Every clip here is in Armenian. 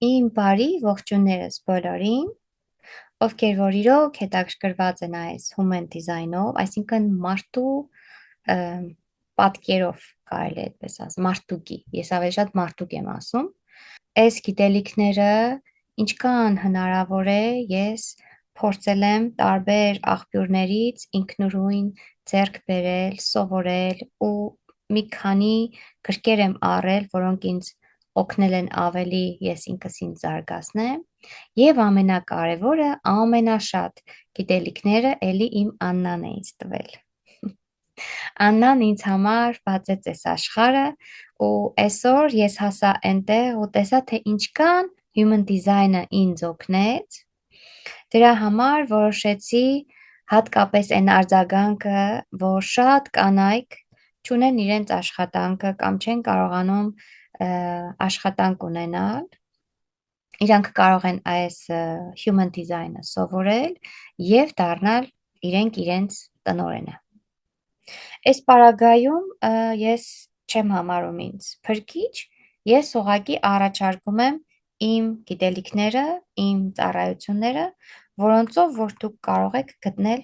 Իմ բարի ողջուններս բոլորին, ովքեր որ իրոք հետաքրքրված են այս human design-ով, այսինքն մարդու պատկերով կարելի է այդպես ասել, մարդուկի, ես ավելի շատ մարդուկ եմ ասում, այս գիտելիքները ինչքան հնարավոր է ես փորձել եմ տարբեր աղբյուրներից ինքնուրույն ձեռք բերել, սովորել ու մի քանի գրքեր եմ առել, որոնք ինձ օգնել են ավելի ես ինքս ինձ զարգացնեմ եւ ամենակարևորը ամենաշատ գիտելիքները էլի իմ Աննան է ինձ տվել։ Աննան ինձ համար բացեց այս աշխարհը ու այսօր ես հասա այնտեղ ու տեսա թե ինչքան human design-ը ինձ օգնեց։ Դրա համար որոշեցի հատկապես այն արձագանքը, որ շատ կանայք չունեն իրենց աշխատանքը կամ չեն կարողանում աշխատանք ունենալ, իրանք կարող են այս human design-ը սովորել եւ դառնալ իրենց տնօրենը։ Այս պարագայում ես չեմ համարում ինձ փրկիչ, ես ուղղակի առաջարկում եմ իմ գիտելիքները, իմ ծառայությունները, որոնցով որ դուք կարող եք գտնել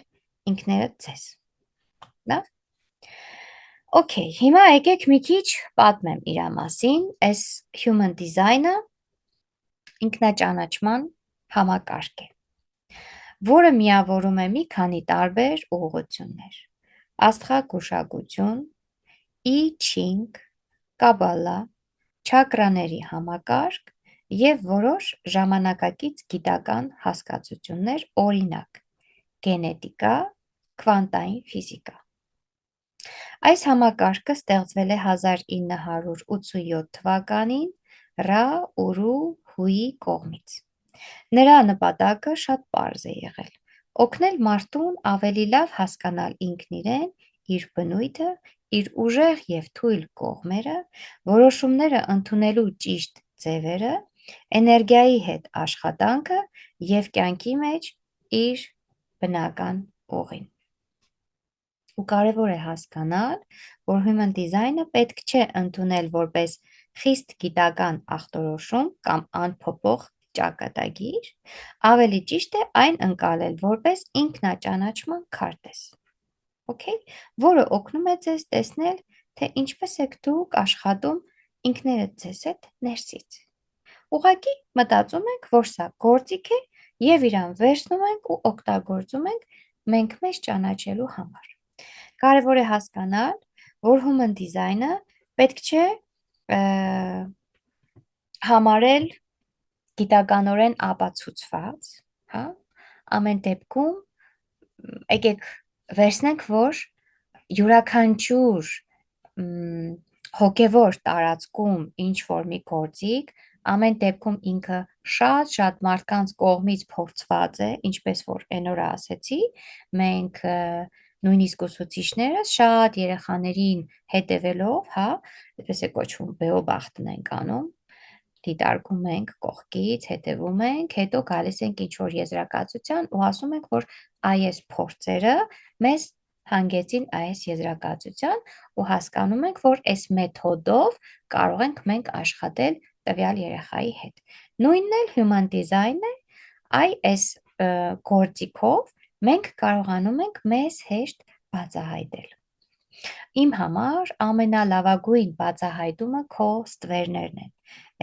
ինքներդ ձեզ։ Լավ։ Okay, հիմա եկեք մի քիչ պատմեմ իր մասին, այս human design-ը ինքնաճանաչման համակարգ է, որը միավորում է մի քանի տարբեր ուղղություններ. աստղագուշակություն, I Ching, կաբալա, չակրաների համակարգ եւ որոշ ժամանակակից գիտական հասկացություններ, օրինակ՝ գենետիկա, քվանտային ֆիզիկա։ Այս համակարգը ստեղծվել է 1987 թվականին Ռա Ուրու Հուի կողմից։ Նրա նպատակը շատ պարզ է եղել՝ օգնել մարդուն ավելի լավ հասկանալ ինքն իրեն, իր բնույթը, իր ուժեղ և թույլ կողմերը, որոշումները ընդունելու ճիշտ ձևերը, էներգիայի հետ աշխատանքը և կյանքի մեջ իր բնական ուղին։ Ու կարևոր է հասկանալ, որ human design-ը պետք չէ ընդունել որպես խիստ գիտական ախտորոշում կամ անփոփոխ ճակատագիր, ավելի ճիշտ է այն ընկալել որպես ինքնաճանաչման քարտեզ, okay, որը օգնում է ձեզ տեսնել, թե ինչպես եք դուք աշխատում ինքներդ ձեզ հետ ներսից։ Ուղղակի մտածում ենք, որ սա գործիք է եւ իրան վերցնում ենք ու օգտագործում ենք մենք մեզ ճանաչելու համար։ Կարևոր է հասկանալ, որ human design-ը պետք չէ համարել գիտականորեն ապացուցված, հա, ամեն դեպքում եկեք վերցնենք, որ յուրաքանչյուր հոգևոր տարածքում ինչ որ մի գործիք, ամեն դեպքում ինքը շատ մարդկանց կողմից փորձված է, ինչպես որ այն օրը ասեցի, մենք նույնիսկ ուսուցիչներս շատ երեխաներին հետևելով, հա, այդպես է կոչվում, բեոբախտն ենք անում, դիտարկում ենք կողքից, հետևում ենք, հետո գալիս ենք ինչ-որ եզրակացության ու ասում ենք, որ այս փորձերը մեզ հանգեցին այս եզրակացության ու հասկանում ենք, որ այս մեթոդով կարող ենք մենք աշխատել տվյալ երեխայի հետ։ Նույնն էլ human design-ն է, այս գործիքով մենք կարողանում ենք մեզ հեշտ բացահայտել։ Իմ համար ամենալավագույն բացահայտումը քո ստվերներն են,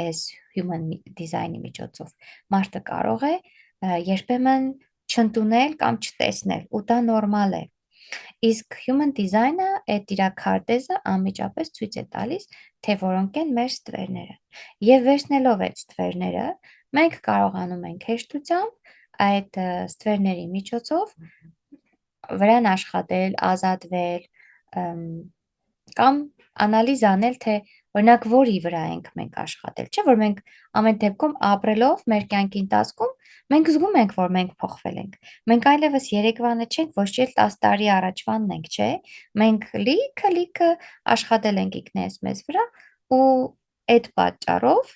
այս human design-ի միջոցով։ Մարդը կարող է երբեմն չընդունել կամ չտեսնել, ու դա նորմալ է։ Իսկ human design-ը այդ իր քարտեզը անմիջապես ցույց է տալիս, թե որոնք են մեր ստվերները։ Եվ վերցնելով այդ ստվերները, մենք կարողանում ենք հեշտությամբ այդ ստվերների միջոցով վրան աշխատել, ազատվել, կամ անալիզ անել, թե օրինակ որի վրա ենք մենք աշխատել, չէ՞ որ մենք ամեն դեպքում ապրելով մեր կյանքի ընթացքում մենք զգում ենք, որ մենք փոխվել ենք։ Մենք այլևս երեկվանը չենք, ոչ էլ 10 տարի առաջվանն ենք, չէ՞։ Մենք լիքը աշխատել ենք ինքներս մեզ վրա ու այդ պատճառով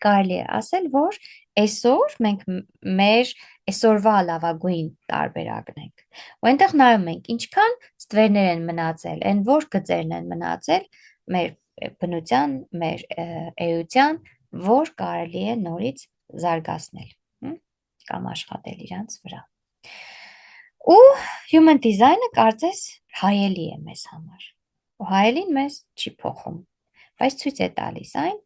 կարելի է ասել, որ այսօր մենք մեր այսօրվա լավագույն տարբերակն ենք։ Ու այնտեղ նայում ենք, ինչքան ստվերներ են մնացել, այն որ գծերն են մնացել մեր բնության, մեր էության որ կարելի է նորից զարգացնել կամ աշխատել իրանց վրա։ Ու human design-ը կարծես հայելի է մեզ համար։ Ու հայելին մեզ չի փոխում, բայց ցույց է տալիս այն,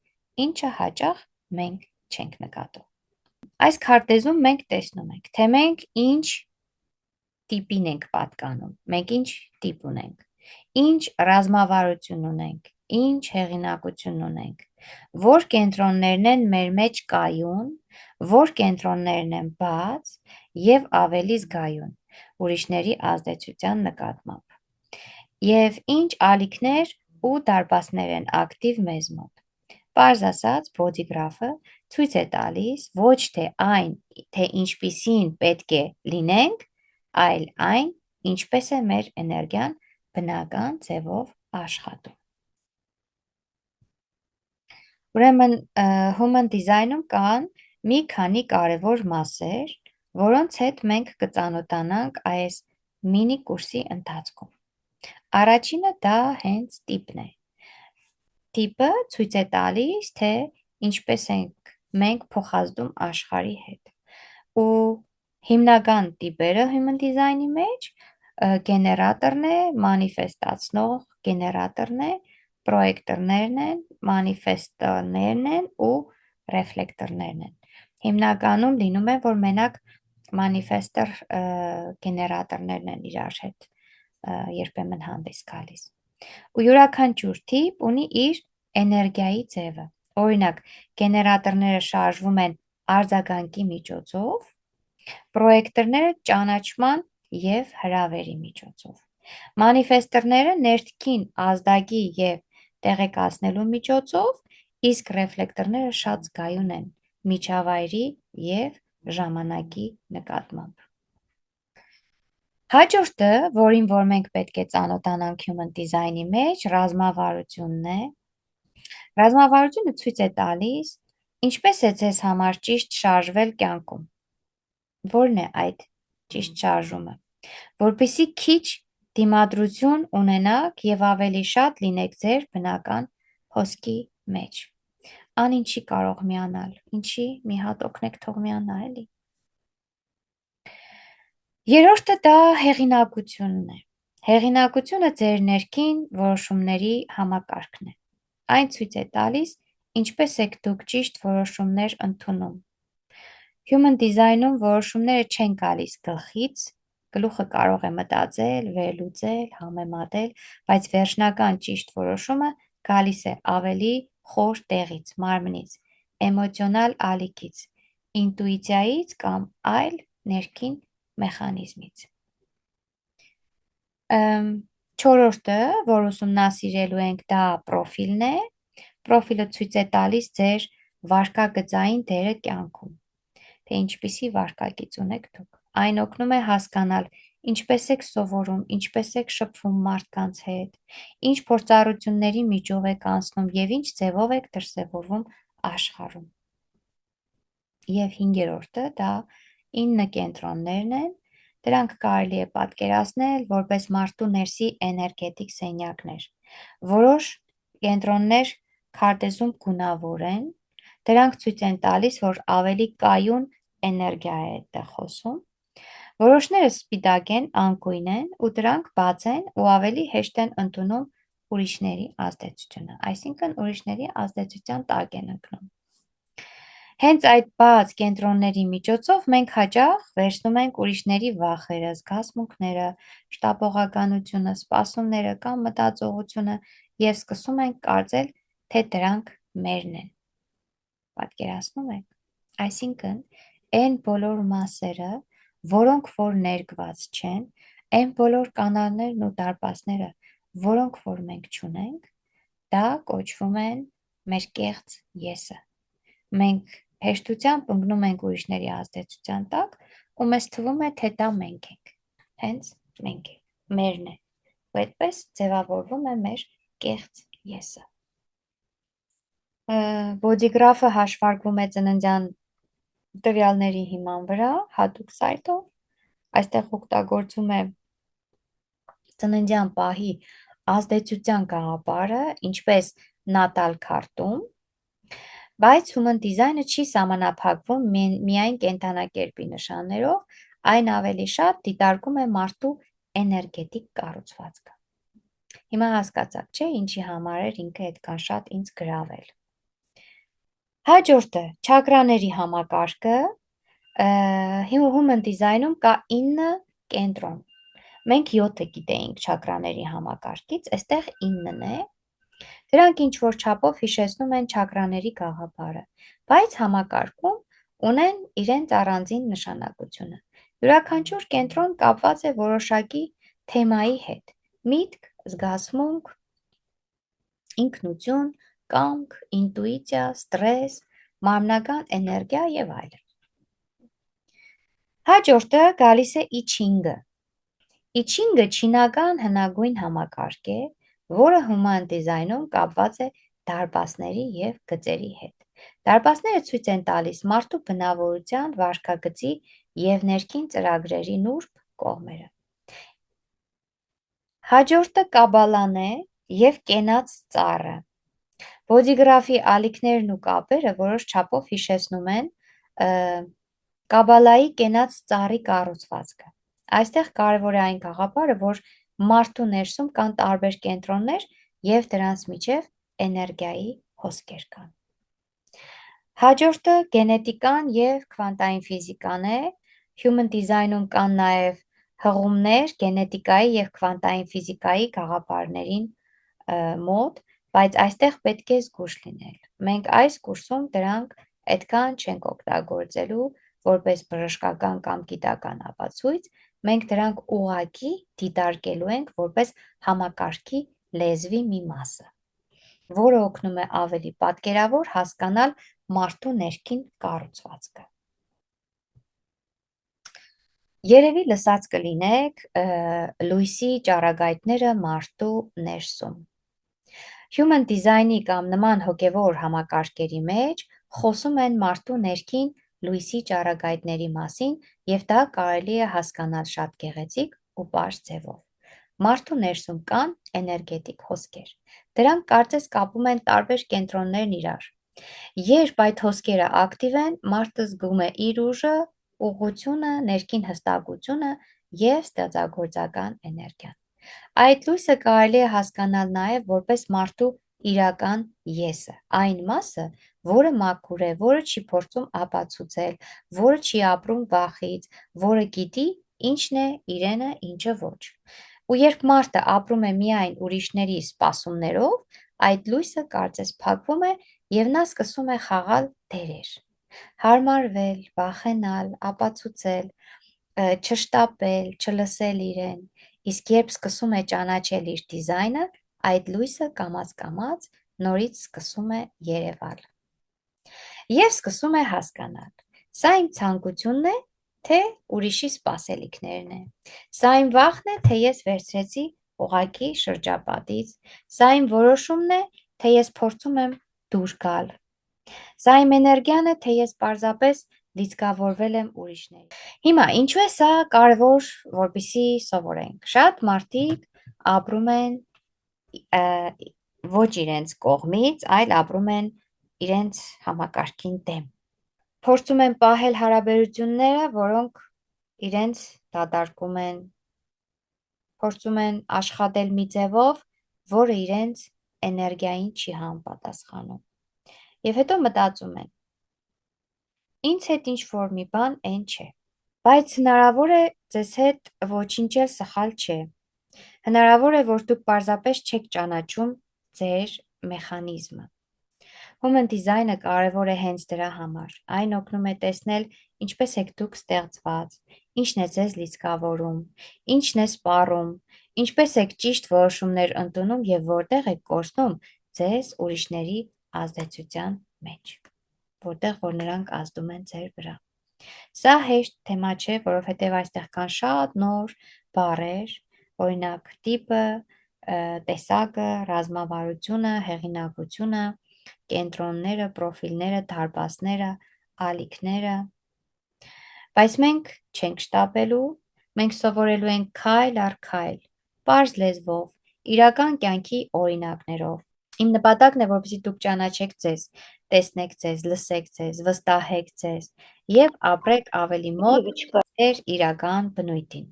ինչը հաճախ մենք չենք նկատում։ Այս քարտեզում մենք տեսնում ենք, թե մենք ինչ տիպին ենք պատկանում, մենք ինչ տիպ ունենք, ինչ ռազմավարություն ունենք, ինչ հեղինակություն ունենք, որ կենտրոններն են մեր մեջ կայուն, որ կենտրոններն են բաց եւ ավելի զգայուն ուրիշների ազդեցության նկատմամբ։ Եվ ինչ ալիքներ ու դարպասներ են ակտիվ մեզ մոտ։ Պարզ ասած, բոդիգրաֆը ցույց է տալիս ոչ թե այն, թե ինչպիսին պետք է լինենք, այլ այն, ինչպես է մեր էներգիան բնական ձևով աշխատում։ Ուրեմն human design-ում կան մի քանի կարևոր մասեր, որոնց հետ մենք կծանոթանանք այս մինի կուրսի ընթացքում։ Առաջինը դա հենց տիպն է։ Տիպը ցույց է տալիս, թե ինչպես ենք մենք փոխազդում աշխարհի հետ։ Ու հիմնական տիպերը human design-ի մեջ գեներատորն է, մանիֆեստացնող գեներատորն է, պրոյեկտորներն են, մանիֆեստորներն են ու ռեֆլեկտորներն են։ Հիմնականում լինում է, որ մենակ մանիֆեստոր գեներատորներն են իրար հետ երբեմն հանդես գալիս։ Ու յուրաքանչյուր տիպ ունի իր էներգիայի ձևը։ Օրինակ, գեներատորները շարժվում են արձագանքի միջոցով, պրոյեկտորները ճանաչման և հրավերի միջոցով։ Մանիֆեստորները ներքին ազդագի և տեղեկացնելու միջոցով, իսկ ռեֆլեկտորները շատ զգայուն են միջավայրի և ժամանակի նկատմամբ։ Հաջորդը, որին որ մենք պետք է ծանոթանանք human design-ի մեջ, ռազմավարությունն է։ Ռազմավարությունը ցույց է տալիս, ինչպես է ձեզ համար ճիշտ շարժվել կյանքում։ Որն է այդ ճիշտ շարժումը, որպեսզի քիչ դիմադրություն ունենաք եւ ավելի շատ լինեք ձեր բնական հոսքի մեջ։ Ան ինչի կարող միանալ, ինչի մի հատ օգնեք թող միանա էլի։ Երրորդը դա հեղինակությունն է։ Հեղինակությունը ձեր ներքին որոշումների համակարգն է։ Այն ցույց է տալիս, ինչպես եք դուք ճիշտ որոշումներ ընդունում։ Human design-ում որոշումները չեն գալիս գլխից, գլուխը կարող է մտածել, վերլուծել, համեմատել, բայց վերջնական ճիշտ որոշումը գալիս է ավելի խոր տեղից, մարմնից, էմոցիոնալ ալիքից, ինտուիցիայից կամ այլ ներքին մեխանիզմից։ Չորրորդը, որ ուսումնասիրելու ենք, դա պրոֆիլն է։ Պրոֆիլը ցույց է տալիս ձեր վարքագծային դերը կյանքում, թե ինչպիսի վարքագիծ ունեք դուք։ Այն օգնում է հասկանալ ինչպես եք սովորում, ինչպես եք շփվում մարդկանց հետ, ինչ փորձառությունների միջով եք անցնում և ինչ ձևով եք դրսևորվում աշխարհում։ Եվ հինգերորդը դա 9 կենտրոններն են, դրանք կարելի է պատկերացնել որպես մարդու ներսի էներգետիկ սենյակներ։ Որոշ կենտրոններ քարտեզում գունավոր են, դրանք ցույց են տալիս, որ ավելի կայուն էներգիա է այդտեղ խոսում։ Որոշները սպիտակ են, անկույն են ու դրանք բաց են ու ավելի հեշտ են ընդունում ուրիշների ազդեցությունը, այսինքն ուրիշների ազդեցության տակ են ընկնում։ Հենց այդ բաց կենտրոնների միջոցով մենք հաճախ վերցնում ենք ուրիշների վախերը, զգացմունքները, շտապողականությունը, սպասումները կամ մտածողությունը և սկսում ենք կարծել, թե դրանք մերն են։ Պատկերացնում եք։ Այսինքն, այն բոլոր մասերը, որոնք որ ներգված չեն, այն բոլոր կանալներն ու դարպասները, որոնք որ մենք չունենք, դա կոչվում են մեր կեղծ եսը։ Մենք հեշտությամբ ընկնում ենք ուրիշների ազդեցության տակ ու մեզ թվում է, թե դա մենք ենք, հենց մենք ենք, մերն է, ու այդպես ձևավորվում է մեր կեղծ եսը։ Բոդիգրաֆը հաշվարկվում է ծննդյան տվյալների հիման վրա, հատուկ սայթով, այստեղ օգտագործում է ծննդյան պահի ազդեցության գաղափարը, ինչպես նատալ քարտում, Բայց human design-ը չի սահմանափակվում միայն կենդանակերպի նշաններով, այն ավելի շատ դիտարկում է մարդու էներգետիկ կառուցվածքը։ Հիմա հասկացաք, չէ, ինչի համար էր ինքը այդքան շատ ինձ գրավել։ Հաջորդը, չակրաների համակարգը, human design-ում կա 9 կենտրոն։ Մենք 7-ը գիտեինք չակրաների համակարգից, այստեղ 9-ն է։ Դրանք ինչ-որ չափով հիշեցնում են չակրաների գաղափարը, բայց համակարգում ունեն իրենց առանձին նշանակությունը։ Յուրաքանչյուր կենտրոն կապված է որոշակի թեմայի հետ՝ միտք, զգացմունք, ինքնություն, կամք, ինտուիցիա, ստրես, մարմնական էներգիա եւ այլն։ Հաջորդը գալիս է I Ching-ը։ I Ching-ը չինական հնագույն համակարգ է, որը human design-ում կապված է դարպասների և գծերի հետ։ Դարպասները ցույց են տալիս մարդու բնավորության, վարքագծի և ներքին ծրագրերի նուրբ կողմերը։ Հաջորդը կաբալան է և կենաց ծառը։ Բոդիգրաֆի ալիքներն ու կապերը որոշ չափով հիշեցնում են կաբալայի կենաց ծառի կառուցվածքը։ Այստեղ կարևոր է այն գաղափարը, որ մարդու ներսում կան տարբեր կենտրոններ և դրանց միջև էներգիայի հոսքեր կան։ Հաջորդը գենետիկան և քվանտային ֆիզիկան է։ Human design-ում կան նաև հղումներ գենետիկայի և քվանտային ֆիզիկայի գաղափարներին մոտ, բայց այստեղ պետք է զգույշ լինել։ Մենք այս կուրսում դրանք այդքան չենք օգտագործելու որպես բժշկական կամ գիտական ապացույց, մենք դրանք ուղղակի դիտարկելու ենք որպես համակարգի լեզվի մի մասը, որը օգնում է ավելի պատկերավոր հասկանալ մարդու ներքին կառուցվածքը։ Երևի լսած կլինեք լույսի ճառագայթները մարդու ներսում։ Human design-ի կամ նման հոգևոր համակարգերի մեջ խոսում են մարդու ներքին լույսի ճառագայթների մասին և դա կարելի է հասկանալ շատ գեղեցիկ ու պարզ ձևով։ Մարդու ներսում կան էներգետիկ հոսքեր։ Դրանք կարծես կապում են տարբեր կենտրոններն իրար։ Երբ այդ հոսքերը ակտիվ են, մարդը զգում է իր ուժը, ուղղությունը, ներքին հստակությունը և ստեղծագործական էներգիան։ Այդ լույսը կարելի է հասկանալ նաև որպես մարդու իրական եսը, այն մասը, որը մաքուր է, որը չի փորձում ապացուցել, որը չի ապրում վախից, որը գիտի ինչն է իրենը, ինչը ոչ։ Ու երբ մարդը ապրում է միայն ուրիշների սպասումներով, այդ լույսը կարծես փակվում է և նա սկսում է խաղալ դերեր, հարմարվել, վախենալ, ապացուցել, չշտապել, չլսել իրեն, իսկ երբ սկսում է ճանաչել իր դիզայնը, այդ լույսը կամաց-կամաց նորից սկսում է երևալ։ Եվ սկսում է հասկանալ. սա իմ ցանկությունն է, թե ուրիշի սպասելիքներն է։ Սա իմ վախն է, թե ես վերցրեցի ուղղակի շրջապատից։ Սա իմ որոշումն է, թե ես փորձում եմ դուրս գալ։ Սա իմ էներգիան է, թե ես պարզապես լիցքավորվել եմ ուրիշներին։ Հիմա, ինչու է սա կարևոր, որպեսզի սովորենք։ Շատ մարդիկ ապրում են ոչ իրենց կողմից, այլ ապրում են իրենց համակարգին դեմ։ Փորձում են պահել հարաբերությունները, որոնք իրենց դատարկում են, փորձում են աշխատել մի ձևով, որը իրենց էներգիային չի համապատասխանում։ Եվ հետո մտածում են. ինձ հետ ինչ-որ մի բան էն չէ։ Բայց հնարավոր է ձեզ հետ ոչինչ էլ սխալ չէ։ Հնարավոր է, որ դուք պարզապես չեք ճանաչում ձեր մեխանիզմը։ Human design-ը կարևոր է հենց դրա համար։ Այն օգնում է տեսնել ինչպես եք դուք ստեղծված, ինչն է ձեզ լիցքավորում, ինչն է սպառում, ինչպես եք ճիշտ որոշումներ ընդունում և որտեղ եք կորցնում ձեզ ուրիշների ազդեցության մեջ, որտեղ որ նրանք ազդում են ձեր վրա։ Սա հեշտ թեմա չէ, որովհետև այստեղ կան շատ նոր բառեր, օրինակ տիպը, տեսակը, ռազմավարությունը, հեղինակությունը, կենտրոնները, պրոֆիլները, դարպասները, ալիքները, բայց մենք չենք շտապելու, մենք սովորելու ենք քայլ առ քայլ, պարզ լեզվով, իրական կյանքի օրինակներով։ Իմ նպատակն է, որպեսզի դուք ճանաչեք ձեզ, տեսնեք ձեզ, լսեք ձեզ, վստահեք ձեզ եւ ապրեք ավելի մոտ ձեր իրական բնույթին։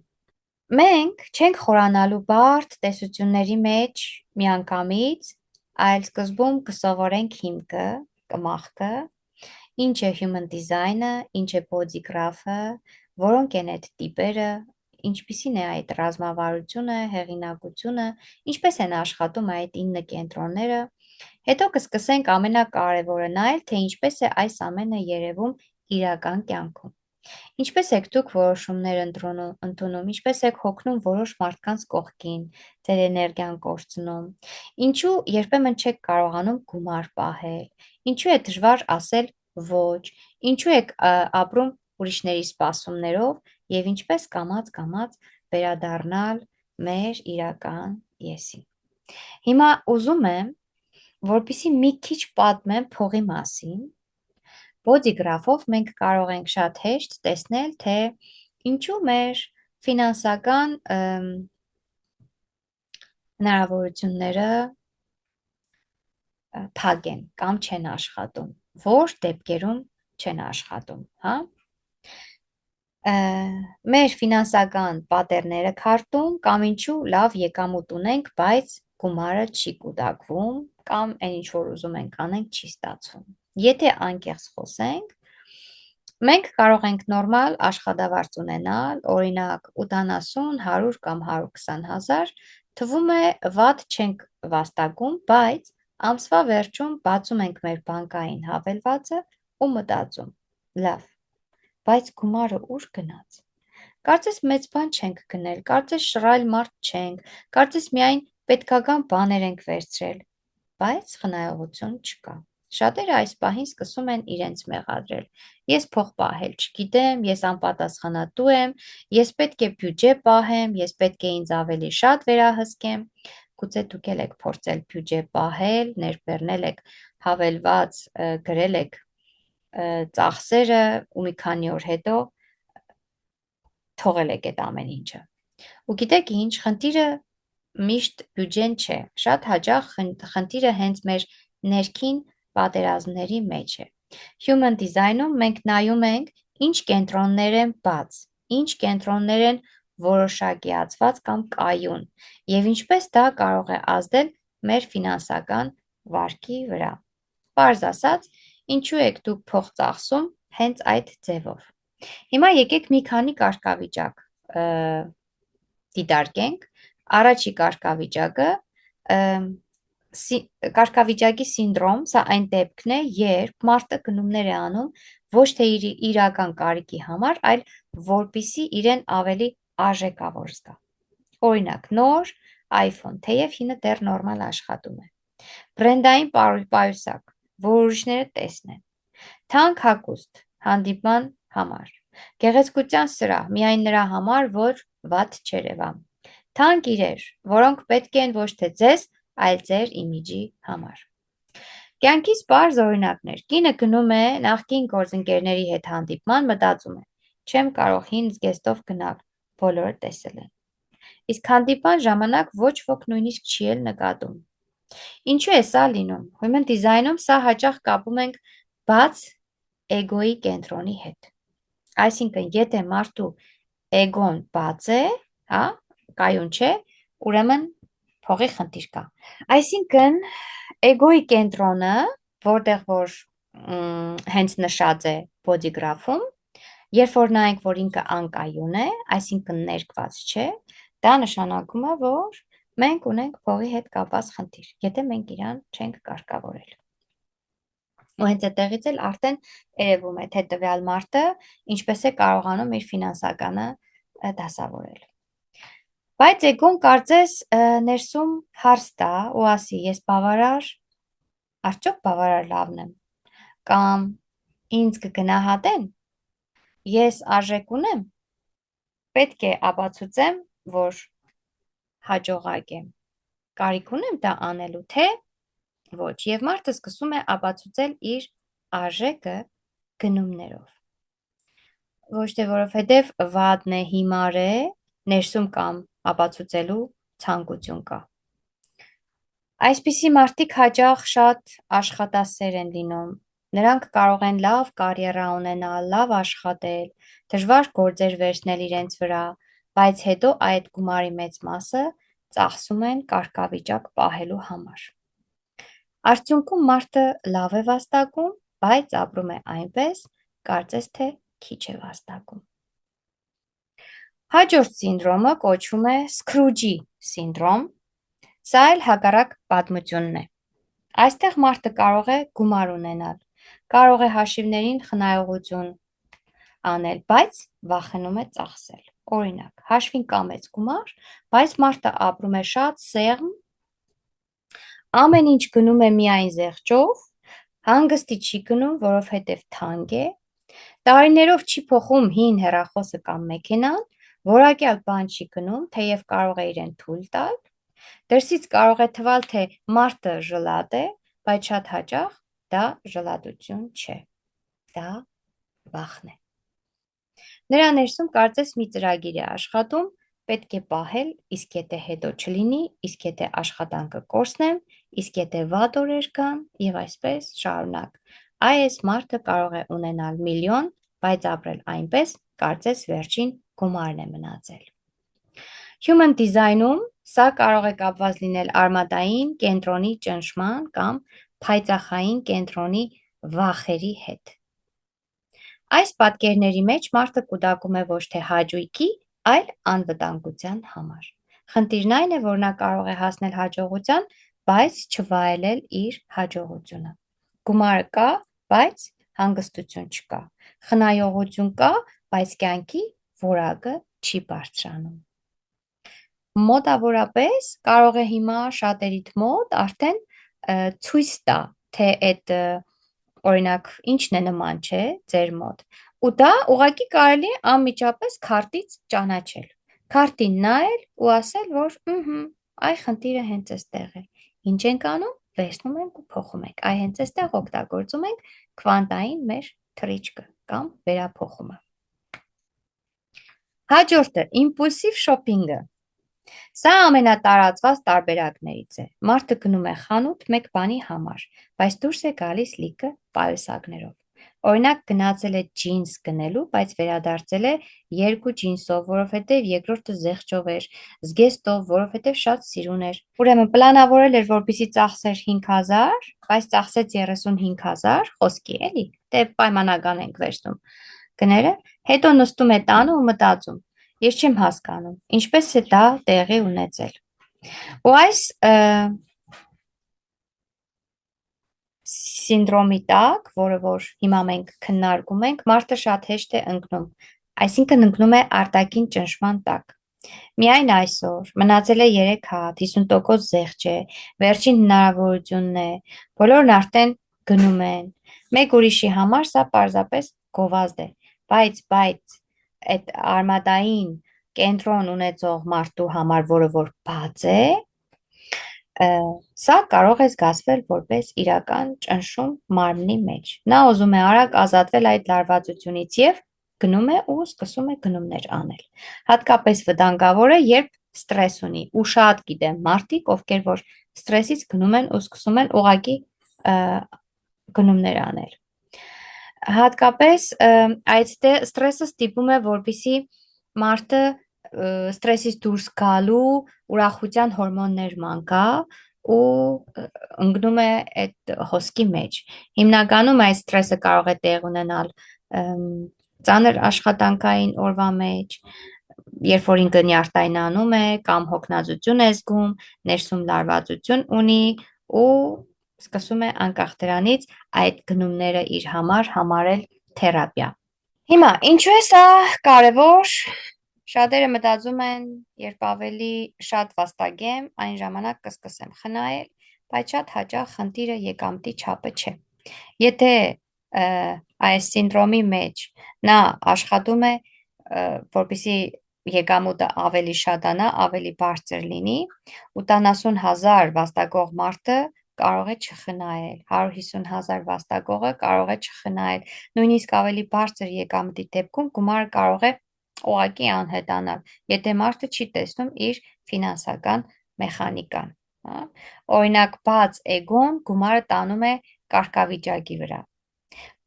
Մենք չենք խորանալու բարդ տեսությունների մեջ միանգամից, այլ սկզբում կսովորենք հիմքը, կմախքը, ինչ է human design-ը, ինչ է body graph-ը, որոնք են այդ տիպերը, ինչպիսին է այդ ռազմավարությունը, հեղինակությունը, ինչպես են աշխատում այդ 9 կենտրոնները, հետո կսկսենք ամենակարևորը նայել, թե ինչպես է այս ամենը երևում իրական կյանքում։ Ինչպես եք դուք որոշումներ ընդունում, ինչպես եք հոգնում որոշ մարդկանց կողքին, ձեր էներգիան կորցնում, ինչու երբեմն չեք կարողանում գումար պահել, ինչու է դժվար ասել ոչ, ինչու եք ապրում ուրիշների սպասումներով եւ ինչպես կամաց վերադառնալ մեր իրական եսին։ Հիմա ուզում եմ, որպեսզի մի քիչ պատմեմ փողի մասին, body graph-ով մենք կարող ենք շատ հեշտ տեսնել, թե ինչու մեր ֆինանսական հնարավորությունները փակ են կամ չեն աշխատում, որ դեպքերում չեն աշխատում, հա։ Մեր ֆինանսական պատերները քարտում կամ ինչու լավ եկամուտ ունենք, բայց գումարը չի կուտակվում կամ այն ինչ որ ուզում ենք անենք չի ստացվում։ Եթե անկեղծ խոսենք, մենք կարող ենք նորմալ աշխատավարձ ունենալ, օրինակ 80, 100 կամ 120 հազար, թվում է վատ չենք վաստակում, բայց ամսվա վերջում բացում ենք մեր բանկային հավելվածը ու մտածում, լավ, բայց գումարը ուր գնաց։ Կարծես մեծ բան չենք գնել, կարծես շռայլ մարդ չենք, կարծես միայն պետքական բաներ ենք վերցրել, բայց խնայողություն չկա։ Շատերը այս պահին սկսում են իրենց մեղադրել։ Ես փող պահել չգիտեմ, ես անպատասխանատու եմ, ես պետք է բյուջե պահեմ, ես պետք է ինձ ավելի շատ վերահսկեմ։ Գուցե դուք եք փորձել բյուջե պահել, ներբեռնել եք հավելված, գրել եք ծախսերը ու մի քանի օր հետո թողել եք այդ ամեն ինչը։ Ու գիտեք ինչ, խնդիրը միշտ բյուջեն չէ, շատ հաճախ խնդիրը հենց մեր ներքին պատերազմների մեջ է։ Human design-ում մենք նայում ենք ինչ կենտրոններ են բաց, ինչ կենտրոններ են որոշակիացված կամ կայուն եւ ինչպես դա կարող է ազդել մեր ֆինանսական վարկի վրա։ Պարզ ասած, ինչու եք դուք փող ծախսում հենց այդ ձևով։ Հիմա եկեք մի քանի կարգավիճակ դիտարկենք։ Առաջի կարգավիճակը կարգավիճակի սինդրոմ, սա այն դեպքն է, երբ մարդը գնումներ է անում ոչ թե իր իրական կարիքի համար, այլ որպիսի իրեն ավելի արժեքավոր զգա։ Օրինակ, նոր iPhone, թեև հինը դեռ նորմալ աշխատում է։ Բրենդային պայուսակ, որ ուրիշները տեսնեն։ Թանկ հագուստ, հանդիպման համար։ Գեղեցկության սրահ, միայն նրա համար, որ վատ չերևա։ Թանկ իրեր, որոնք պետք են ոչ թե ձեզ, այլ ձեր իմիջի համար։ Կյանքից պարզ օրինակներ։ Կինը գնում է նախկին գործընկերների հետ հանդիպման, մտածում է. չեմ կարող հին զգեստով գնալ, բոլորը տեսել են։ Իսկ հանդիպման ժամանակ ոչ ոք նույնիսկ չի էլ նկատում։ Ինչու է սա լինում։ Human design-ում սա հաճախ կապում ենք բաց էգոյի կենտրոնի հետ։ Այսինքն, եթե մարդու էգոն բաց է, հա, կայուն չէ, ուրեմն փողի խնդիր կա։ Այսինքն, էգոյի կենտրոնը, որտեղ որ հենց նշած է body graph-ում, երբ որ նայենք, որ ինքը անկայուն է, այսինքն ներկված չէ, դա նշանակում է, որ մենք ունենք փողի հետ կապված խնդիր, եթե մենք իրան չենք կարգավորել։ Ու հենց այդտեղից էլ արդեն երևում է, թե տվյալ մարդը ինչպես է կարողանում իր ֆինանսականը դասավորել։ Բայց էգոն կարծես ներսում հարց տա ու ասի, ես բավարար, արդյոք բավարար լավն եմ, կամ ինձ կգնահատեն, ես արժեք ունեմ, պետք է ապացուցեմ, որ հաջողակ եմ, կարիք ունեմ դա անելու, թե ոչ, եւ մարդը սկսում է ապացուցել իր արժեքը գնումներով։ Ոչ թե որովհետեւ վատն է, հիմար է, ներսում կամ ապացուցելու ցանկություն կա։ Այսպիսի մարդիկ հաճախ շատ աշխատասեր են լինում, Նրանք կարող են լավ կարիերա ունենալ, լավ աշխատել, դժվար գործեր վերցնել իրենց վրա, բայց հետո այդ գումարի մեծ մասը ծախսում են կարգավիճակ պահելու համար։ Արդյունքում մարդը լավ է վաստակում, բայց ապրում է այնպես, կարծես թե քիչ է վաստակում։ Հաջորդ սինդրոմը կոչվում է Սքրուջի սինդրոմ, սա էլ հակառակ պատմությունն է։ Այստեղ մարդը կարող է գումար ունենալ, կարող է հաշիվներին խնայողություն անել, բայց վախենում է ծախսել։ Օրինակ, հաշվին կա մեծ գումար, բայց մարդը ապրում է շատ սեղմ, ամեն ինչ գնում է միայն զեղչով, հանգստի չի գնում, որովհետև թանկ է, տարիներով չի փոխում հին հեռախոսը կամ մեքենան, որակյալ բան չի գնում, թեև կարող է իրեն թույլ տալ, դրսից կարող է թվալ, թե մարդը ժլատ է, բայց շատ հաճախ դա ժլատություն չէ, դա վախն է։ Նրա ներսում կարծես մի ծրագիր է աշխատում, պետք է պահել, իսկ եթե հետո չլինի, իսկ եթե աշխատանքը կորցնեմ, իսկ եթե վատ օրեր գան եւ այսպես շարունակ։ Այս մարդը կարող է ունենալ միլիոն, բայց ապրել այնպես, կարծես վերջին գումարն է մնացել։ Human design-ում սա կարող է կապված լինել արմատային կենտրոնի ճնշման կամ փայծախային կենտրոնի վախերի հետ։ Այս պատկերների մեջ մարդը կուտակում է ոչ թե հաճույքի, այլ անվտանգության համար։ Խնդիրն այն է, որ նա կարող է հասնել հաջողության, բայց չվայելել իր հաջողությունը։ Գումարը կա, բայց հանգստություն չկա։ Խնայողություն կա, բայց կյանքի որակը չի բարձրանում։ Մոտավորապես կարող է հիմա շատերիդ մոտ արդեն ցույց տա, թե այդ օրինակ ինչն է նման, չէ, ձեր մոտ։ Ու դա ուղղակի կարելի է անմիջապես քարտից ճանաչել։ Քարտին նայել ու ասել, որ այ խնդիրը հենց այստեղ է։ Ինչ ենք անում, վերցնում ենք ու փոխում ենք։ Այ հենց այստեղ օգտագործում ենք քվանտային մեր թռիչքը կամ վերափոխումը։ Հաջորդը իմպուլսիվ շոփինգը։ Սա ամենատարածված տարբերակներից է։ Մարդը գնում է խանութ մեկ բանի համար, բայց դուրս է գալիս լիքը պայուսակներով։ Օրինակ գնացել է ջինս գնելու, բայց վերադարձել է երկու ջինսով, որովհետև երկրորդը զեղչով էր, զգեստով, որովհետև շատ սիրուն էր։ Ուրեմն պլանավորել էր, որպեսզի ծախսեր 5000, բայց ծախսեց 35000, խոսքի էլի, դե պայմանական ենք վերցնում գները, հետո նստում է տանը ու մտածում. ես չեմ հասկանում, ինչպես է դա տեղի ունեցել։ Ու այս սինդրոմի տակ, որը որ հիմա մենք քննարկում ենք, մարդը շատ հեշտ է ընկնում, այսինքն ընկնում է արտաքին ճնշման տակ։ Միայն այսօր մնացել է 3 հատ, 50% զեղչ է, վերջին հնարավորությունն է, բոլորն արդեն գնում են, մեկ ուրիշի համար սա պարզապես գովազդ է, բայց այդ արմատային կենտրոն ունեցող մարդու համար, որը որ բաց է, սա կարող է զգացվել որպես իրական ճնշում մարմնի մեջ։ Նա ուզում է արագ ազատվել այդ լարվածությունից եւ գնում է ու սկսում է գնումներ անել։ Հատկապես վտանգավոր է, երբ ստրես ունի, ու շատ գիտեմ մարդիկ, ովքեր որ ստրեսից գնում են ու սկսում են ուղակի գնումներ անել։ Հատկապես այդ ստրեսը ստիպում է, որպեսզի մարդը ստրեսից դուրս գալու ուրախության հորմոններ մանկա ու ընկնում է այդ հոսքի մեջ։ Հիմնականում այդ ստրեսը կարող է տեղ ունենալ ծանր աշխատանքային օրվա մեջ, երբ որ ինքը նյարդայնանում է կամ հոգնածություն է զգում, ներսում լարվածություն ունի ու սկսում է անկախ դրանից այդ գնումները իր համար համարել թերապիա։ Հիմա, ինչու է սա կարևոր։ Շատերը մտածում են, երբ ավելի շատ վաստակեմ, այն ժամանակ կսկսեմ խնայել, բայց շատ հաճախ խնդիրը եկամտի չափը չէ։ Եթե այս սինդրոմի մեջ նա աշխատում է, որպեսզի եկամուտը ավելի շատանա, ավելի բարձր լինի, 80,000 վաստակող մարդը կարող է չխնայել, 150,000 վաստակողը կարող է չխնայել, նույնիսկ ավելի բարձր եկամտի դեպքում գումարը կարող է ուղղակի անհետանալ, եթե մարդը չի տեսնում իր ֆինանսական մեխանիկան։ Օրինակ, բաց էգոն գումարը տանում է կարգավիճակի վրա։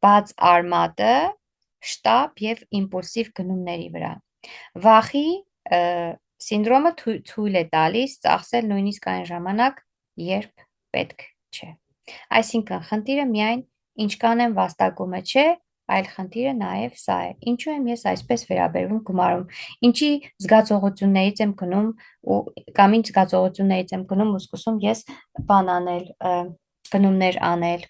բաց արմատը, շտապ և իմպուլսիվ գնումների վրա։ Վախի սինդրոմը թույլ է տալիս ծախսել նույնիսկ այն ժամանակ, երբ պետք չէ։ Այսինքն խնդիրը միայն ինչ կանեմ վաստակումը չէ, այլ խնդիրը նաև սա է։ Ինչու եմ ես այսպես վերաբերվում գումարում, ինչի զգացողություններից եմ գնում կամ ինչ զգացողություններից եմ գնում ու սկսում ես բան անել, գնումներ անել։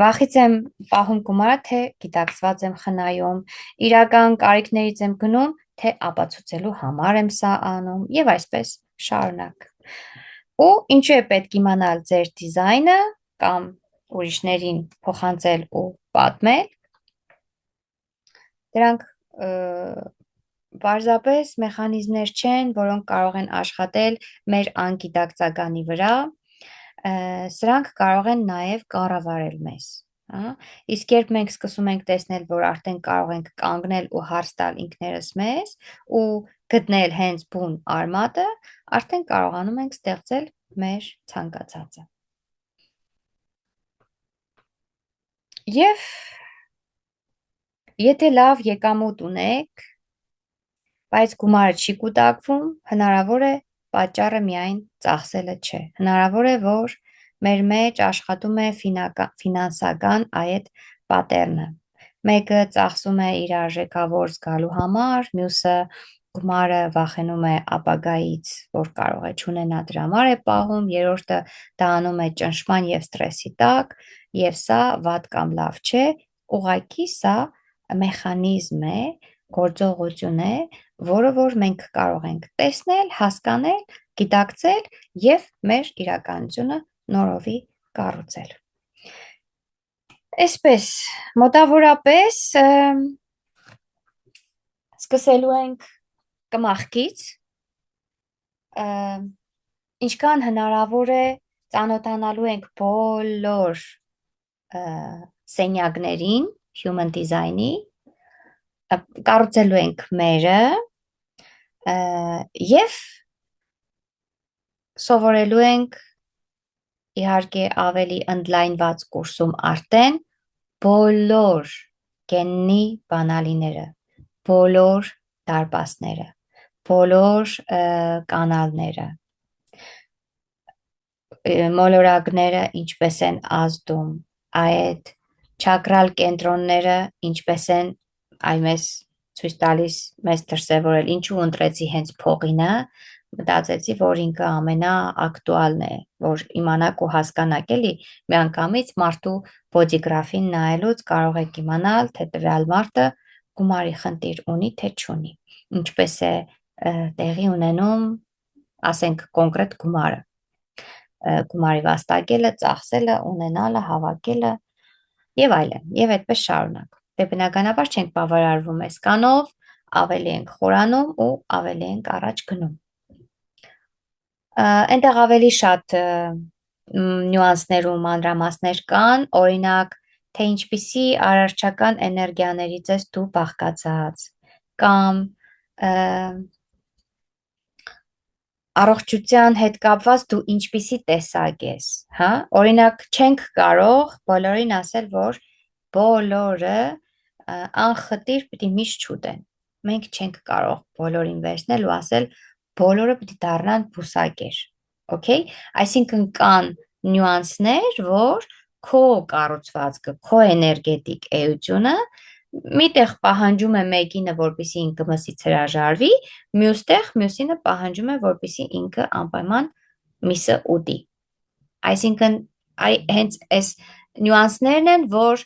Վախից եմ պահում գումարը, թե գիտակցված եմ խնայում, իրական կարիքներից եմ գնում, թե ապացուցելու համար եմ սա անում եւ այսպես շարունակ։ Ու ինչու է պետք իմանալ ձեր դիզայնը կամ ուրիշներին փոխանցել ու պատմել։ Դրանք պարզապես մեխանիզմներ չեն, որոնք կարող են աշխատել մեր անգիտակցականի վրա, սրանք կարող են նաև կառավարել մեզ։ Իսկ երբ մենք սկսում ենք տեսնել, որ արդեն կարող ենք կանգնել ու հարց տալ ինքներս մեզ ու գտնել հենց բուն արմատը, արդեն կարողանում ենք ստեղծել մեր ցանկացածը։ Եվ եթե լավ եկամուտ ունեք, բայց գումարը չի կուտակվում, հնարավոր է պատճառը միայն ծախսելը չէ։ Հնարավոր է, որ մեր մեջ աշխատում է ֆինանսական այդ պատեռնը։ Մեկը ծախսում է իր արժեքավոր զգալու համար, մյուսը գումարը վախենում է ապագայից, որ կարող է չունենա, դրա համար է պահում, երրորդը դա անում է ճնշման և ստրեսի տակ, եւ սա վատ կամ լավ չէ, ուղղակի սա մեխանիզմ է, գործողություն է, որը որ մենք կարող ենք տեսնել, հասկանել, գիտակցել եւ մեր իրականությունը նորովի կառուցել։ Այսպես, մոտավորապես սկսելու ենք կմախքից, ինչքան հնարավոր է ծանոթանալու ենք բոլոր սենյակներին human design-ի, կառուցելու ենք մերը և սովորելու ենք իհարկե ավելի ընդլայնված կուրսում արդեն բոլոր գեննի բանալիները, բոլոր դարպասները, բոլոր կանալները, մոլորակները ինչպես են ազդում, այդ չակրալ կենտրոնները ինչպես են այմես ցույց տալիս մեզ դրսևորել, ինչու ընտրեցի հենց փողինը, մտածեցի, որ ինքը ամենաակտուալն է, որ իմանաք ու հասկանաք էլի, միանգամից մարդու բոդիգրաֆին նայելուց կարող եք իմանալ, թե տվյալ մարդը գումարի խնդիր ունի, թե չունի, ինչպես է տեղի ունենում, ասենք կոնկրետ գումարը, գումարի վաստակելը, ծախսելը, ունենալը, հավաքելը եւ այլն, եւ այդպես շարունակ։ Դե բնականաբար չենք բավարարվում այս կանով, ավելի ենք խորանում ու ավելի ենք առաջ գնում։ Այնտեղ ավելի շատ նյուանսներ ու մանրամասներ կան, օրինակ, թե ինչպիսի արարչական էներգիաներից ես դու բաղկացած, կամ առողջության հետ կապված դու ինչպիսի տեսակ ես, հա, օրինակ չենք կարող բոլորին ասել, որ բոլորը անխտիր պիտի միշտ չուտեն, մենք չենք կարող բոլորին վերցնել ու ասել բոլորը պիտի դառնան բուսակեր, okay, այսինքն կան նյուանսներ, որ քո կառուցվածքը, քո էներգետիկ էությունը միտեղ պահանջում է մեկինը, որպեսի ինքը մսից հրաժարվի, մյուստեղ մյուսինը պահանջում է, որպեսի ինքը անպայման միսը ուտի։ Այսինքն հենց այս նյուանսներն են, որ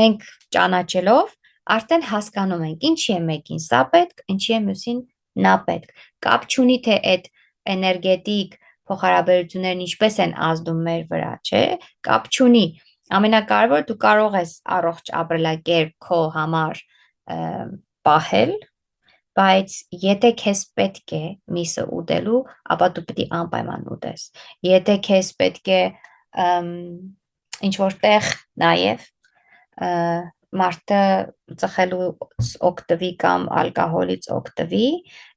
մենք ճանաչելով արդեն հասկանում ենք, ինչի է մեկին սա պետք, ինչի է մյուսին նա պետք։ Կապ չունի, թե այդ էներգետիկ փոխհարաբերություններն ինչպես են ազդում մեր վրա, չէ, կապ չունի։ Ամենակարևորը դու կարող ես առողջ ապրելակերպ քո համար պահել, բայց եթե քեզ պետք է միսը ուտելու, ապա դու պիտի անպայման ուտես։ Եթե քեզ պետք է ինչ-որ տեղ նաև մարդը ծխելուց օգտվի կամ ալկոհոլից օգտվի,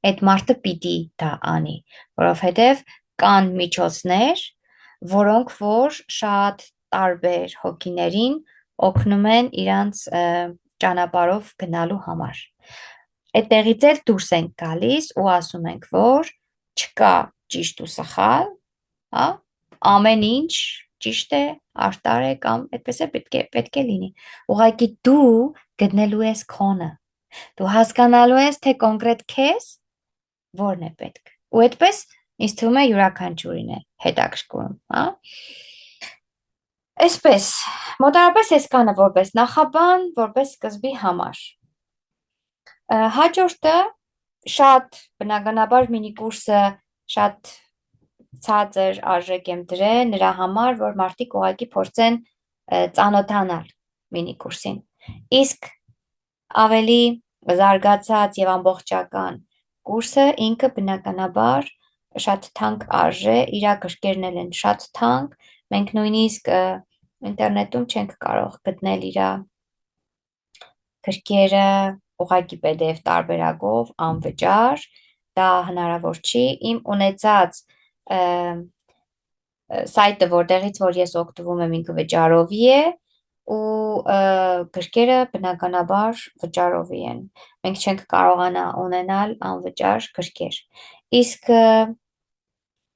այդ մարդը պիտի դա անի, որովհետև կան միջոցներ, որոնք որ շատ տարբեր հոգիներին օգնում են իրանց ճանապարհով գնալու համար։ Այդտեղից էլ դուրս ենք գալիս ու ասում ենք, որ չկա ճիշտ ու սխալ, հա, ամեն ինչ ճիշտ է, արտար է կամ այդպես է պետք է լինի։ Ուղղակի դու գտնելու ես քոնը։ Դու հասկանալու ես, թե կոնկրետ քեզ որն է պետք։ Ու այդպես ինձ թվում է յուրաքանչյուրին է հետաքրքրում, հա։ Այսպես, մոտավորապես այսքանը որպես նախաբան, որպես սկզբի համար։ Հաջորդը շատ բնականաբար մինի կուրսը շատ ցածր արժեք եմ դրել նրա համար, որ մարդիկ ուղղակի փորձեն ծանոթանալ մինի կուրսին։ Իսկ ավելի զարգացած եւ ամբողջական կուրսը ինքը բնականաբար շատ թանկ արժե, իր գրքերն են շատ թանկ, մենք նույնիսկ ինտերնետում չենք կարող գտնել իր գրքերը ուղղակի PDF տարբերակով անվճար, դա հնարավոր չի, իմ ունեցած սայթը, որտեղից որ ես օգտվում եմ, ինքը վճարովի է ու գրքերը բնականաբար վճարովի են։ Մենք չենք կարողանա ունենալ անվճար գրքեր։ Իսկ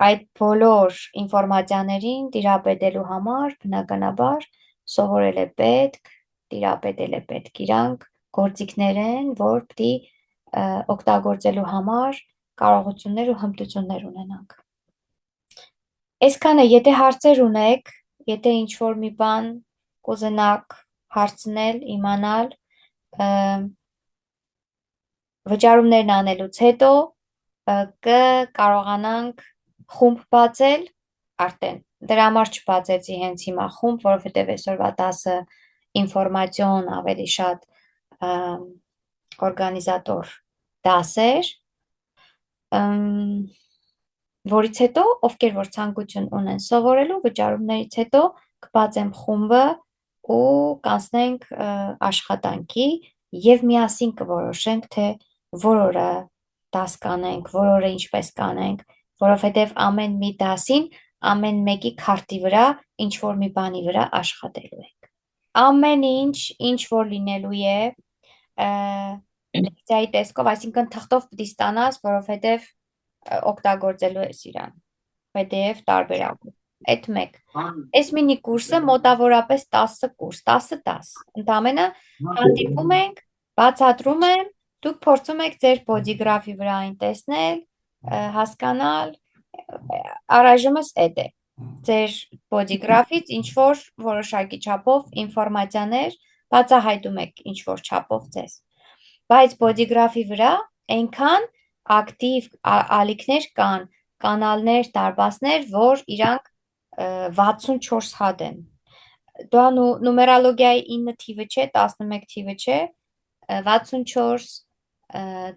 այդ բոլոր ինֆորմացիաներին տիրապետելու համար բնականաբար սովորել է պետք, տիրապետել է պետք իրանք գործիքներ են, որ պիտի օգտագործելու համար կարողություններ ու հմտություններ ունենանք։ Այսքանը, եթե հարցեր ունեք, եթե ինչ-որ մի բան կուզենաք հարցնել, իմանալ, վճարումներն անելուց հետո կարողանանք խումբ բացել արդեն։ Դրա համար չբացեցի հենց հիմա խումբ, որովհետև այսօրվա դասը ինֆորմացիոն ավելի շատ օրգանիզատոր դաս էր, որից հետո ովքեր որ ցանկություն ունեն սովորելու վճարումներից հետո կբացեմ խումբը ու կանցնենք աշխատանքի եւ միասին կորոշենք, թե որ օրը դաս կանենք, որ օրը ինչպես կանենք, որովհետև ամեն մի դասին ամեն մեկի քարտի վրա ինչ որ մի բանի վրա աշխատելու ենք։ Ամեն ինչ որ լինելու է լեկցիայի տեսքով, այսինքն թղթով պիտի ստանաս, որովհետև օգտագործելու ես իրան PDF տարբերակով։ Այդ մեկ։ Այս մինի կուրսը մոտավորապես 10 կուրս, 10, ընդամենը հանդիպում ենք, բացատրում եմ, դուք փորձում եք ձեր բոդիգրաֆի վրա այն տեսնել, հասկանալ, առայժմս էդ է։ Ձեր բոդիգրաֆից ինչ-որ որոշակի չափով ինֆորմացիաներ բացահայտում եք ինչ-որ չափով ձեզ։ Բայց բոդիգրաֆի վրա այնքան ակտիվ ալիքներ կան, կանալներ, դարպասներ, որ իրանք 64 հատ են։ Դա նումերալոգիայի 9 թիվը չէ, 11 թիվը չէ, 64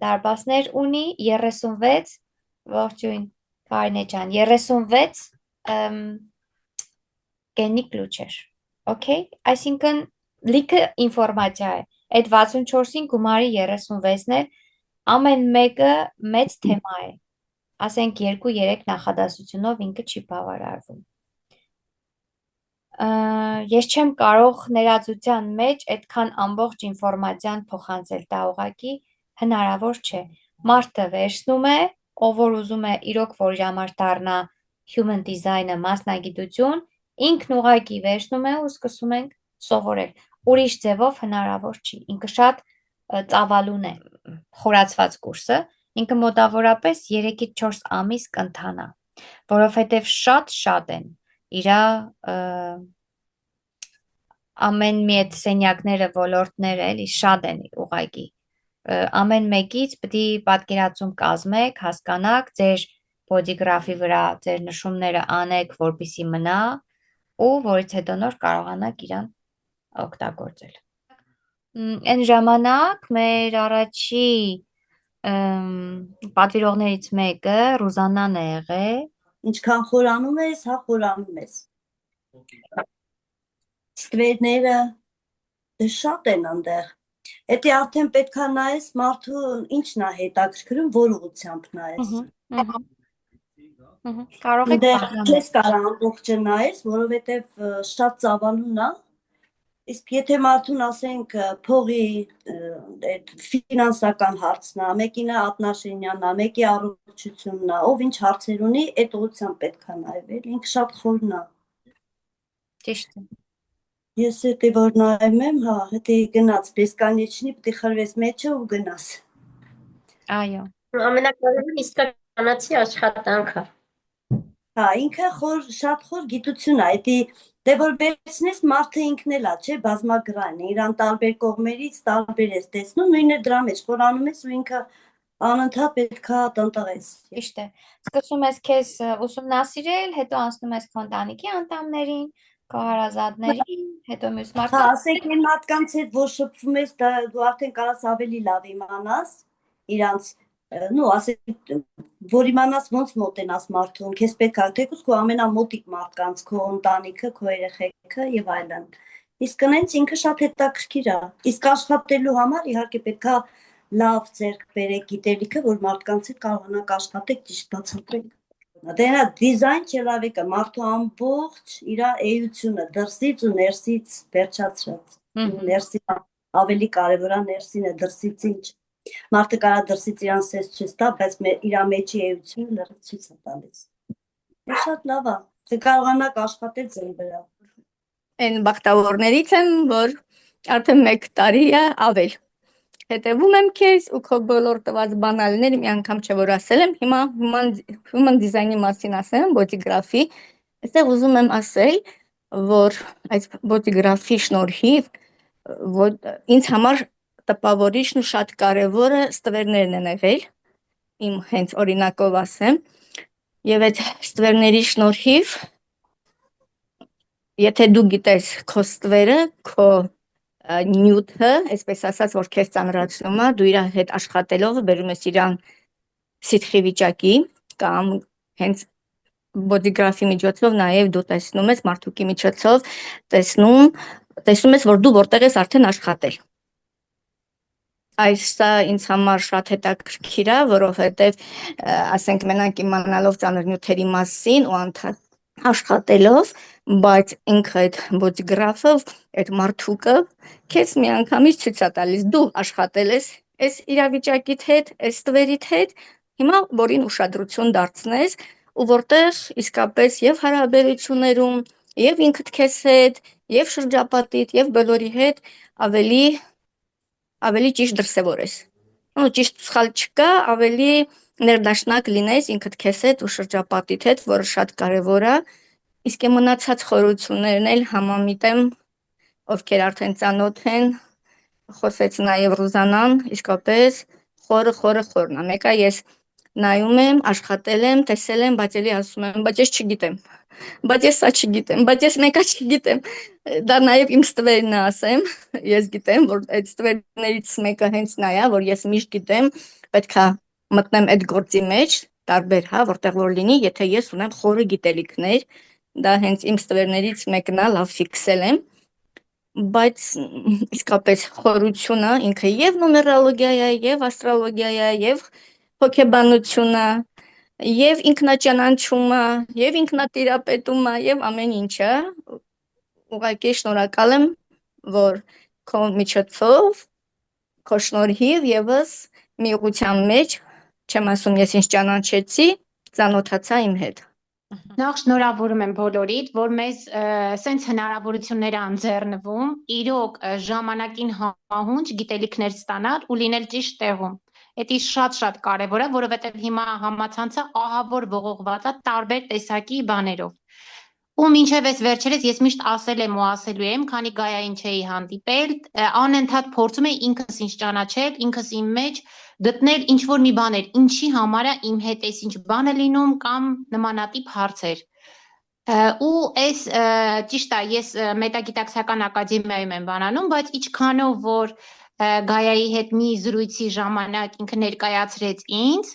դարպասներ ունի, 36 ողջույն Կարինե ջան, 36 գենիկ լուչեր։ Okay, այսինքն լիքը ինֆորմացիա է։ Այդ 64-ին գումարի 36-ն է, ամեն մեկը մեծ թեմա է։ Ասենք 2-3 նախադասությունով ինքը չի բավարարվում։ Ես չեմ կարող ներածության մեջ այդքան ամբողջ ինֆորմացիան փոխանցել, դա ուղղակի հնարավոր չէ։ Մարդը վերցնում է, ով որ ուզում է իրոք որ իր համար դառնա human design-ը մասնագիտություն, ինքն ուղղակի վերցնում է ու սկսում ենք սովորել։ Ուրիշ ձևով հնարավոր չի։ Ինքը շատ ծավալուն է խորացված կուրսը, ինքը մոտավորապես 3-ից 4 ամիս կընթանա, որովհետև շատ են իրա ամեն մի այդ սենյակները, ոլորտները էլի շատ են ուղղակի։ Ամեն մեկից պիտի պատկերացում կազմեք, հասկանաք, ձեր բոդիգրաֆի վրա ձեր նշումները անեք, որպեսզի մնա ու որից հետո նոր կարողանաք իրան օգտագործել։ Այն ժամանակ մեր առաջի պատվիրողներից մեկը Ռուզաննան է եղել։ Ինչքան խորանում ես, հա խորանում ես։ Ստվերները շատ են այնտեղ։ Եթե արդեն պետքա նայես, մարդուն ինչն է հետաքրքրում, որ ուղղությամբ նայես։ Կարող եք Չես կարող ամբողջը նայես, որովհետև շատ ծավալուն է։ Իսկ եթե մարդուն ասենք փողի այդ ֆինանսական հարցն է, մեկին է Ատնաշենյանն է, մեկի առողջությունն է, ով ինչ հարցեր ունի, այդ ուղղությամբ պետք է նայվել, ինքը շատ խորն է։ Ճիշտ է։ Ես էդի որ նայում եմ, հա, հետի գնաց, բեսկանիչնի պիտի խրվես մեջը ու գնաս։ Այո։ Ամենակարևորը իսկականացի աշխատանքը։ Հա, ինքը շատ խոր գիտություն է, էդի դե որ վերցնես մարդը ինքն էլ է, չէ, բազմագրայն է, իրան տարբեր կողմերից տարբեր ես տեսնում, նույնը դրա մեջ խորանում ես ու ինքը անընդհատ պետք է տնտղես։ Ճիշտ է։ Սկսում ես քեզ ուսումնասիրել, հետո անցնում ես քո ընտանիքի անդամներին, քո հարազատներին, հետո մյուս Հա, մարդկանց։ ասենք այն մարդկանց հետ, որ շփվում ես, դու արդեն կարաս ավելի լավ իմանաս իրանց, նու ասենք, որ իմանաս ոնց մոտենաս մարդուն, քեզ պետք է թեկուզ քո ամենամոտիկ մարդկանց, քո ընտանիքը, քո երեխեքը եւ այլն։ Իսկ այնց ինքը շատ հետաքրքիր է։ Իսկ աշխատելու համար իհարկե պետք է լավ ձեռք բերեք գիտելիքը, որ մարդկանց հետ կարողանաք աշխատեք, ճիշտ բացատրեք։ Դե նա դիզայն չելավեկը մարդու ամբողջ իր էությունը դրսից ու ներսից վերջացրած։ Ներսին ավելի կարևոր է ներսինը, դրսից ինչ։ Մարդը կարա դրսից իրան սես ցույց տա, բայց իր մեջի էությունը լրիվ ցույց է տալիս։ Դա շատ լավ է։ Դե կարողանաք աշխատել ձեր վրա։ Այն բախտավորներից եմ, որ արդեն 1 տարի է ավել հետևում եմ քեզ ու քո բոլոր տված բանալները մի անգամ չէ որ ասել եմ, հիմա human design-ի մասին ասեմ, բոդիգրաֆի, այստեղ ուզում եմ ասել, որ այս բոդիգրաֆի շնորհիվ ինձ համար տպավորիչն ու շատ կարևորը ստվերներն են եղել, իմ հենց օրինակով ասեմ, եւ այդ ստվերների շնորհիվ եթե դու գիտես քո ստվերը, քո նյութը, այսպես ասած, որ քեզ ծանրացնում է, դու իր հետ աշխատելով բերում ես իրան սիթխի վիճակի կամ հենց բոդիգրաֆի միջոցով նաև դու տեսնում ես մարդուկի միջոցով տեսնում ես, որ դու որտեղ ես արդեն աշխատել։ Այսա ինձ համար շատ հետաքրքիր է, որովհետև ասենք մենակ իմանալով ծանր նյութերի մասին ու աշխատելով, բայց ինքը այդ բոդիգրաֆը, այդ մարդուկը քեզ միանգամից ցույց է տալիս դու աշխատել ես այս իրավիճակիդ հետ, այս ստվերիդ հետ, հիմա որին ուշադրություն դարձնես ու որտեղ իսկապես եւ հարաբերություններում, եւ ինքդ քեզ հետ, եւ շրջապատիդ, եւ բոլորի հետ ավելի ճիշտ դրսևորես։ Ու ճիշտ սխալ չկա, ավելի ներդաշնակ լինես ինքդ քեզ հետ ու շրջապատիդ հետ, որը շատ կարևոր է։ Իսկ մնացած խորություններն էլ համամիտեմ, ովքեր արդեն ծանոթ են, խոսեց նաև Ռուզանան, իսկապես խորն է։ Մեկը ես նայում եմ, աշխատել եմ, տեսել եմ, բայց էլի ասում եմ, բայց ես չգիտեմ, բայց ես սա չգիտեմ, բայց ես մեկը չգիտեմ։ Դա նաև իմ ստվերն է, ասեմ, ես գիտեմ, որ այդ ստվերներից մեկը հենց նա է, որ ես միշտ գիտեմ, պետք է մտնեմ այդ գործի մեջ, տարբեր, հա, որտեղ որ լինի, եթե ես ունեմ խորը գիտելիքներ, դա հենց իմ ստվերներից մեկն է, լավ ֆիքսել եմ, բայց իսկապես խորությունը ինքը եւ նումերոլոգիա է, եւ աստրոլոգիա է, եւ հոգեբանությունը, եւ ինքնաճանաչումը, եւ ինքնատիրապետումը, եւ ամեն ինչը։ Ուղղակի շնորհակալ եմ, որ քո միջոցով, քո շնորհիվ եւս մի ուղղության մեջ, չեմ ասում ես ինձ ճանաչեցի, ծանոթացա իմ հետ։ Նախ շնորհավորում եմ բոլորիդ, որ մեզ սենց հնարավորություններ անձեռնվում, իրոք ժամանակին համահունչ գիտելիքներ ստանալ ու լինել ճիշտ տեղում։ Դա շատ կարևոր է, որովհետև հիմա համացանցը ահավոր ողողված է տարբեր տեսակի բաներով։ Ու մինչև այս վերջերս ես միշտ ասել եմ ու ասելու եմ, քանի Գայային չէի հանդիպել, անընդհատ փորձում էի ինքս ինձ ճանաչել, ինքս իմ մեջ գտնել ինչ-որ մի բաներ, ինչի համար է իմ հետ այս ինչ բանը լինում կամ նմանատիպ հարցեր։ Ու այս ճիշտ է, ես Մետագիտակցական ակադեմիայում եմ բանանում, բայց ինչքանով որ Գայայի հետ մի զրույցի ժամանակ ինքը ներկայացրեց ինձ,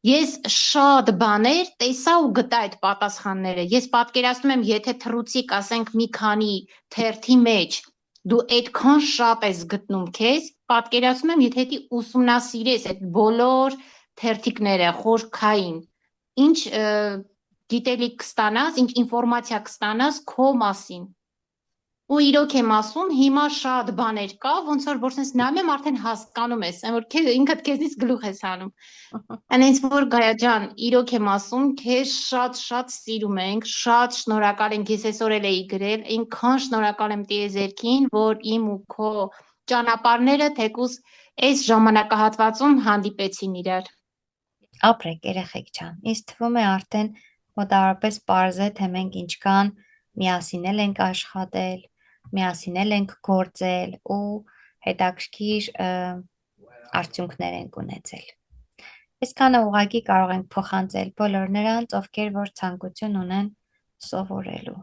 ես շատ բաներ տեսա ու գտա այդ պատասխանները։ Ես պատկերացնում եմ, եթե թռուցիկ, ասենք, մի քանի թերթի մեջ դու այդքան շատ ես գտնում քեզ, պատկերացնում եմ, եթե դի ուսումնասիրես այդ բոլոր թերթիկները խորքային, ինչ գիտելիք կստանաս, ինչ ինֆորմացիա կստանաս քո մասին։ ու իրոք եմ ասում, հիմա շատ բաներ կա, ոնց որ sense նայում եմ արդեն հասկանում ես, այն որ ինքդ քեզնից գլուխ ես հանում։ Այնց որ Գայա ջան, իրոք եմ ասում, քեզ շատ սիրում ենք, շատ շնորհակալ ենք, ես այսօր էլ էի գրել, այնքան շնորհակալ եմ տիեզերքին, որ իմ ու քո ճանապարհները թեկուզ այս ժամանակահատվածում հանդիպեցին իրար։ Ապրեք երեխեք ջան, ինձ թվում է արդեն մոտավորապես պարզ է, թե մենք ինչքան միասին էլ ենք աշխատել, միասին էլ ենք գործել ու հետաքրքիր արդյունքներ ենք ունեցել։ Այսքանը ուղղակի կարող ենք փոխանցել բոլոր նրանց, ովքեր որ ցանկություն ունեն սովորելու։